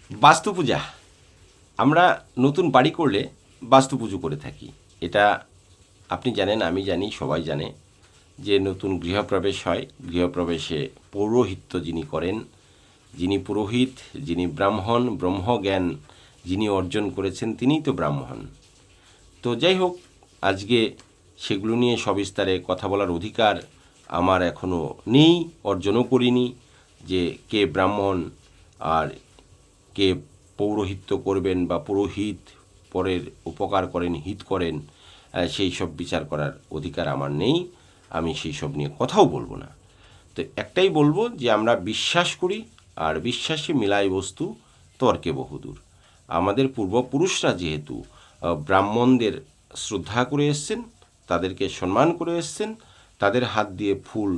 বাস্তু পূজা। আমরা নতুন বাড়ি করলে বাস্তু পুজো করে থাকি। এটা আপনি জানেন, আমি জানি, সবাই জানে যে নতুন গৃহপ্রবেশ হয়, গৃহপ্রবেশে পৌরোহিত্য যিনি করেন, যিনি পুরোহিত, যিনি ব্রাহ্মণ, ব্রহ্মজ্ঞান যিনি অর্জন করেছেন, তিনিই তো ব্রাহ্মণ। তো যাই হোক, আজকে সেগুলো নিয়ে সবিস্তারে কথা বলার অধিকার আমার এখনও নেই, অর্জনও করিনি, যে কে ব্রাহ্মণ আর কে পৌরোহিত্য করবেন বা পুরোহিত পরের উপকার করেন, হিত করেন, সেই সব বিচার করার অধিকার আমার নেই। আমি সেই সব নিয়ে কথাও বলবো না। তো একটাই বলবো যে আমরা বিশ্বাস করি, আর বিশ্বাসে মিলাই বস্তু তর্কে বহুদূর। আমাদের পূর্বপুরুষরা যেহেতু ব্রাহ্মণদের শ্রদ্ধা করে এসছেন, তাদেরকে সম্মান করে এসছেন, তাদের হাত দিয়ে ফুল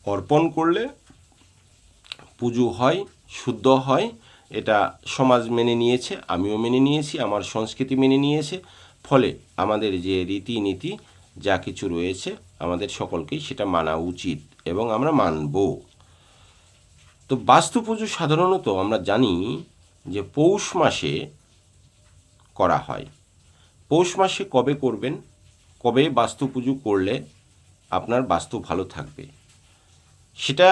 অর্পণ করলে পুজো হয়, শুদ্ধ হয়, এটা সমাজ মেনে নিয়েছে, আমিও মেনে নিয়েছি, আমার সংস্কৃতি মেনে নিয়েছে। ফলে আমাদের যে রীতিনীতি যা কিছু রয়েছে, আমাদের সকলকেই সেটা মানা উচিত এবং আমরা মানব। তো বাস্তু পুজো সাধারণত আমরা জানি যে পৌষ মাসে করা হয়। পৌষ মাসে কবে করবেন, কবে বাস্তু পুজো করলে আপনার বাস্তু ভালো থাকবে, সেটা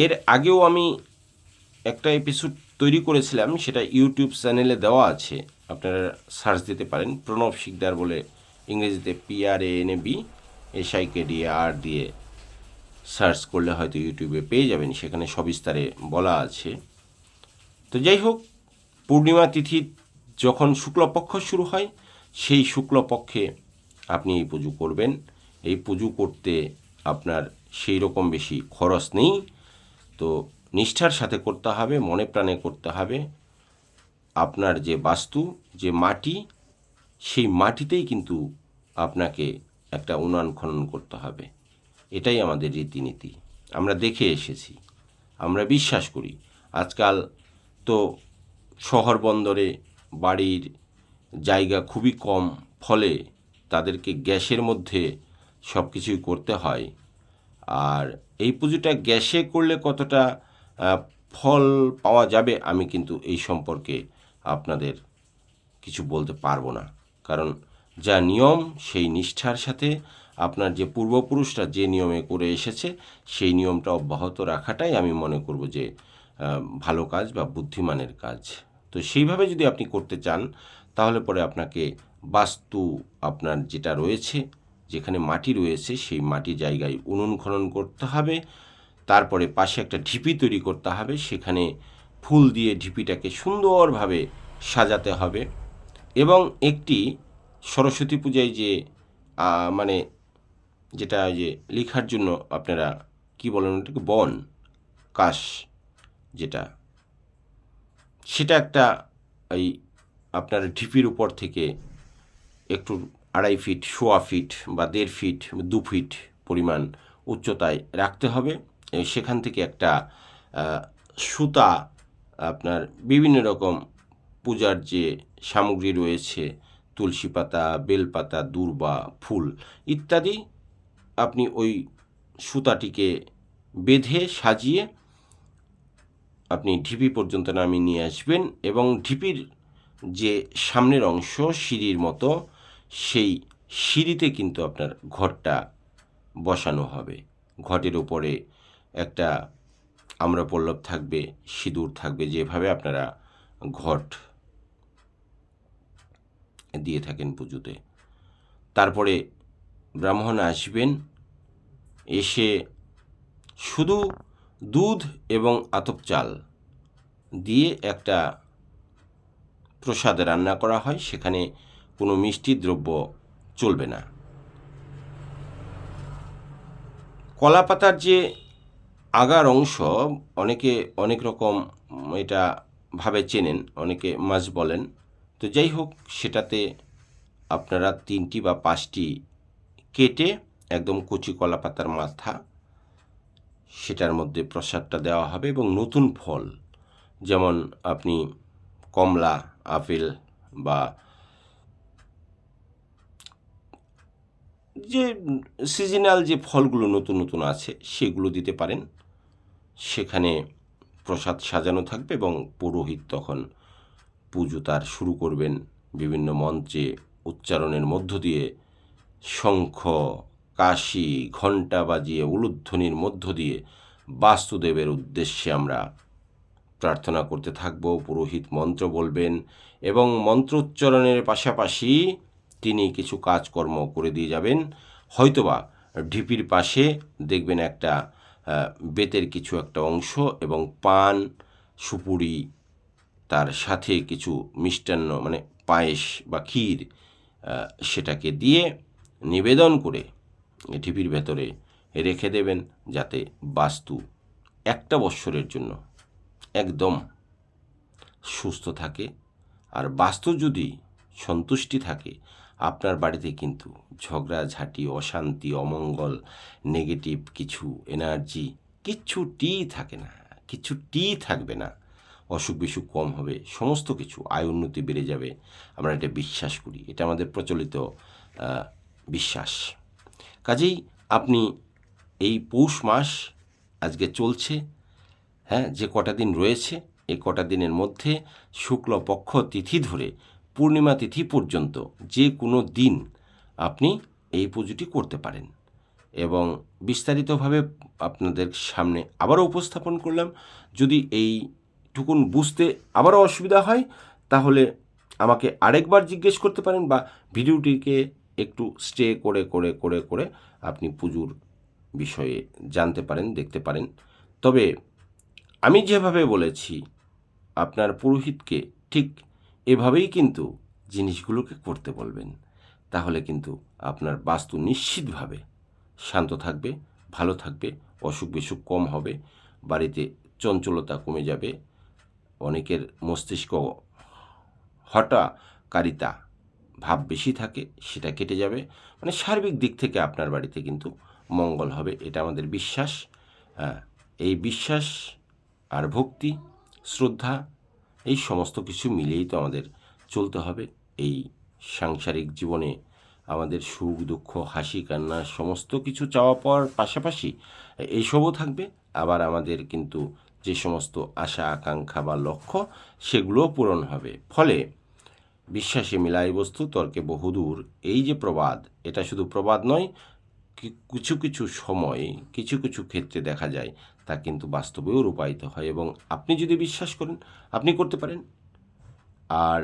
এর আগেও আমি একটা এপিসোড তৈরি করেছিলাম, সেটা ইউটিউব চ্যানেলে দেওয়া আছে, আপনারা সার্চ দিতে পারেন। প্রণব শিকদার বলে, ইংরেজিতে PRANB SIKDAR দিয়ে সার্চ করলে হয়তো ইউটিউবে পেয়ে যাবেন, সেখানে সবিস্তারে বলা আছে। তো যাই হোক, পূর্ণিমা তিথি যখন শুক্লপক্ষ শুরু হয়, সেই শুক্লপক্ষে আপনি এই পুজো করবেন। এই পুজো করতে আপনার সেই রকম বেশি খরচ নেই। তো নিষ্ঠার সাথে করতে হবে, মনে প্রাণে করতে হবে। আপনার যে বাস্তু, যে মাটি, সেই মাটিতেই কিন্তু আপনাকে একটা উনান খনন করতে হবে। এটাই আমাদের রীতিনীতি, আমরা দেখে এসেছি, আমরা বিশ্বাস করি। আজকাল তো শহর বন্দরে বাড়ির জায়গা খুবই কম, ফলে তাদেরকে গ্যাসের মধ্যে সব কিছুই করতে হয়। আর এই পুজোটা গ্যাসে করলে কতটা আহ, ফল পাওয়া যাবে, আমি কিন্তু এই সম্পর্কে আপনাদের কিছু বলতে পারবো না। কারণ যা নিয়ম, সেই নিষ্ঠার সাথে আপনার যে পূর্বপুরুষরা যে নিয়মে করে এসেছে, সেই নিয়মটা অব্যাহত রাখাটাই আমি মনে করব যে ভালো কাজ বা বুদ্ধিমানের কাজ। তো সেইভাবে যদি আপনি করতে চান, তাহলে পরে আপনাকে বাস্তু, আপনার যেটা রয়েছে, যেখানে মাটি রয়েছে, সেই মাটি জায়গায় উনুন খনন করতে হবে। তারপরে পাশে একটা ঢিপি তৈরি করতে হবে, সেখানে ফুল দিয়ে ঢিপিটাকে সুন্দরভাবে সাজাতে হবে। এবং একটি সরস্বতী পূজায় যে মানে যেটা যে লেখার জন্য আপনারা কি বলেন ওটাকে, বন কাশ, যেটা সেটা একটা এই আপনার ঢিপির উপর থেকে একটু 2.5 ফিট, 1.25 ফিট বা 1.5 ফিট, 2 ফিট পরিমাণ উচ্চতায় রাখতে হবে। সেখান থেকে একটা সুতা, আপনার বিভিন্ন রকম পূজার যে সামগ্রী রয়েছে, তুলসী পাতা, বেলপাতা, দূর্বা, ফুল ইত্যাদি, আপনি ওই সুতাটিকে বেঁধে সাজিয়ে আপনি ঢিপি পর্যন্ত নামিয়ে নিয়ে আসবেন। এবং ঢিপির যে সামনের অংশ সিঁড়ির মতো, সেই সিঁড়িতে কিন্তু আপনার ঘটটা বসানো হবে। ঘটের উপরে একটা আম্রপল্লব থাকবে, সিঁদুর থাকবে, যেভাবে আপনারা ঘট দিয়ে থাকেন পুজোতে। তারপরে ব্রাহ্মণ আসবেন, এসে শুধু দুধ এবং আতপ চাল দিয়ে একটা প্রসাদ রান্না করা হয়, সেখানে কোনো মিষ্টি দ্রব্য চলবে না। কলা পাতার যে আগার অংশ, অনেকে অনেক রকম এটা ভাবে চেনেন, অনেকে মাছ বলেন। তো যাই হোক, সেটাতে আপনারা 3টি বা 5টি কেটে একদম কচি কলা পাতার মাথা, সেটার মধ্যে প্রসাদটা দেওয়া হবে। এবং নতুন ফল, যেমন আপনি কমলা, আপেল বা যে সিজনাল যে ফলগুলো নতুন নতুন আছে, সেগুলো দিতে পারেন। সেখানে প্রসাদ সাজানো থাকবে এবং পুরোহিত তখন পুজো তার শুরু করবেন বিভিন্ন মন্ত্রে উচ্চারণের মধ্য দিয়ে, শঙ্খ, কাশি, ঘণ্টা বাজিয়ে উলুধ্বনির মধ্য দিয়ে বাস্তুদেবের উদ্দেশ্যে আমরা প্রার্থনা করতে থাকব। পুরোহিত মন্ত্র বলবেন এবং মন্ত্র উচ্চারণের পাশাপাশি তিনি কিছু কাজকর্ম করে দিয়ে যাবেন। হয়তোবা ঢিপির পাশে দেখবেন একটা বেতের কিছু একটা অংশ এবং পান, সুপুরি, তার সাথে কিছু মিষ্টান্ন মানে পায়েস বা ক্ষীর, সেটাকে দিয়ে নিবেদন করে ঢিপির ভেতরে রেখে দেবেন, যাতে বাস্তু একটা বৎসরের জন্য একদম সুস্থ থাকে। আর বাস্তু যদি সন্তুষ্টি থাকে, আপনার বাড়িতে কিন্তু ঝগড়াঝাঁটি, অশান্তি, অমঙ্গল, নেগেটিভ কিছু এনার্জি কিচ্ছুটিই থাকে না, কিচ্ছুটিই থাকবে না। অসুখ বিসুখ কম হবে, সমস্ত কিছু, আয় উন্নতি বেড়ে যাবে। আমরা এটা বিশ্বাস করি, এটা আমাদের প্রচলিত বিশ্বাস। কাজেই আপনি এই পৌষ মাস আজকে চলছে, যে কটা দিন রয়েছে, এই কটা দিনের মধ্যে শুক্লপক্ষ তিথি ধরে পূর্ণিমা তিথি পর্যন্ত যে কোনো দিন আপনি এই পুজোটি করতে পারেন। এবং বিস্তারিতভাবে আপনাদের সামনে আবারও উপস্থাপন করলাম। যদি এইটুকুন বুঝতে আবারও অসুবিধা হয়, তাহলে আমাকে আরেকবার জিজ্ঞেস করতে পারেন, বা ভিডিওটিকে একটু স্টে করে করে করে করে আপনি পুজোর বিষয়ে জানতে পারেন, দেখতে পারেন। তবে আমি যেভাবে বলেছি, আপনার পুরোহিতকে ঠিক এভাবেই কিন্তু জিনিসগুলোকে করতে বলবেন। তাহলে কিন্তু আপনার বাস্তু নিশ্চিতভাবে শান্ত থাকবে, ভালো থাকবে, অসুখ বিসুখ কম হবে, বাড়িতে চঞ্চলতা কমে যাবে, অনেকের মস্তিষ্ক হঠাকারিতা ভাব বেশি থাকে, সেটা কেটে যাবে। মানে সার্বিক দিক থেকে আপনার বাড়িতে কিন্তু মঙ্গল হবে, এটা আমাদের বিশ্বাস। এই বিশ্বাস আর ভক্তি, শ্রদ্ধা, এই সমস্ত কিছু মিলেই তো আমাদের চলতে হবে। এই সাংসারিক জীবনে আমাদের সুখ দুঃখ, হাসি কান্না সমস্ত কিছু চাওয়া পাওয়ার পাশাপাশি এইসবও থাকবে। আবার আমাদের কিন্তু যে সমস্ত আশা আকাঙ্ক্ষা বা লক্ষ্য, সেগুলোও পূরণ হবে। ফলে বিশ্বাসে মিলাই বস্তু, তর্কে বহুদূর, এই যে প্রবাদ, এটা শুধু প্রবাদ নয়, কিছু কিছু সময়ে কিছু কিছু ক্ষেত্রে দেখা যায় তা কিন্তু বাস্তবেও রূপায়িত হয়। এবং আপনি যদি বিশ্বাস করেন, আপনি করতে পারেন। আর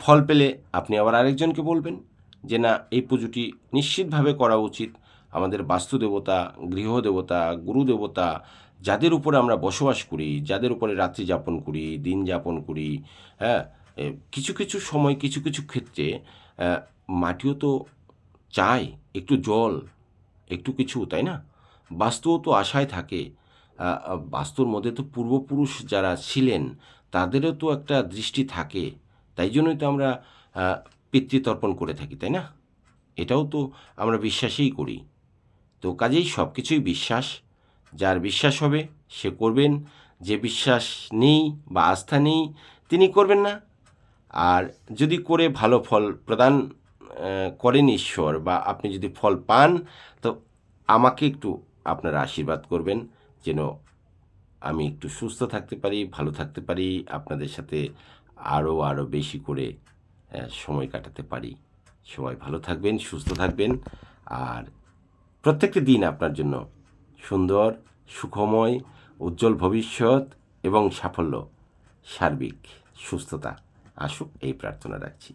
ফল পেলে আপনি আবার আরেকজনকে বলবেন যে না, এই পুজোটি নিশ্চিতভাবে করা উচিত। আমাদের বাস্তুদেবতা, গৃহদেবতা, গুরুদেবতা, যাদের উপরে আমরা বসবাস করি, যাদের উপরে রাত্রি যাপন করি, দিন যাপন করি, কিছু কিছু সময় কিছু কিছু ক্ষেত্রে মাটিও তো চায় একটু জল, একটু কিছু, তাই না? বাস্তুও তো আশায় থাকে। বাস্তুর মধ্যে তো পূর্বপুরুষ যারা ছিলেন, তাদেরও তো একটা দৃষ্টি থাকে। তাই জন্যই তো আমরা পিতৃতর্পণ করে থাকি, তাই না? এটাও তো আমরা বিশ্বাসেই করি। তো কাজেই সব কিছুই বিশ্বাস। যার বিশ্বাস হবে সে করবেন, যে বিশ্বাস নেই বা আস্থা নেই তিনি করবেন না। আর যদি করে ভালো ফল প্রদান করেন ঈশ্বর, বা আপনি যদি ফল পান, তো আমাকে একটু আপনারা আশীর্বাদ করবেন, যেন আমি একটু সুস্থ থাকতে পারি, ভালো থাকতে পারি, আপনাদের সাথে আরও বেশি করে সময় কাটাতে পারি। সবাই ভালো থাকবেন, সুস্থ থাকবেন, আর প্রত্যেকটি দিন আপনার জন্য সুন্দর, সুখময়, উজ্জ্বল ভবিষ্যৎ এবং সাফল্য, সার্বিক সুস্থতা আসুক, এই প্রার্থনা রাখছি।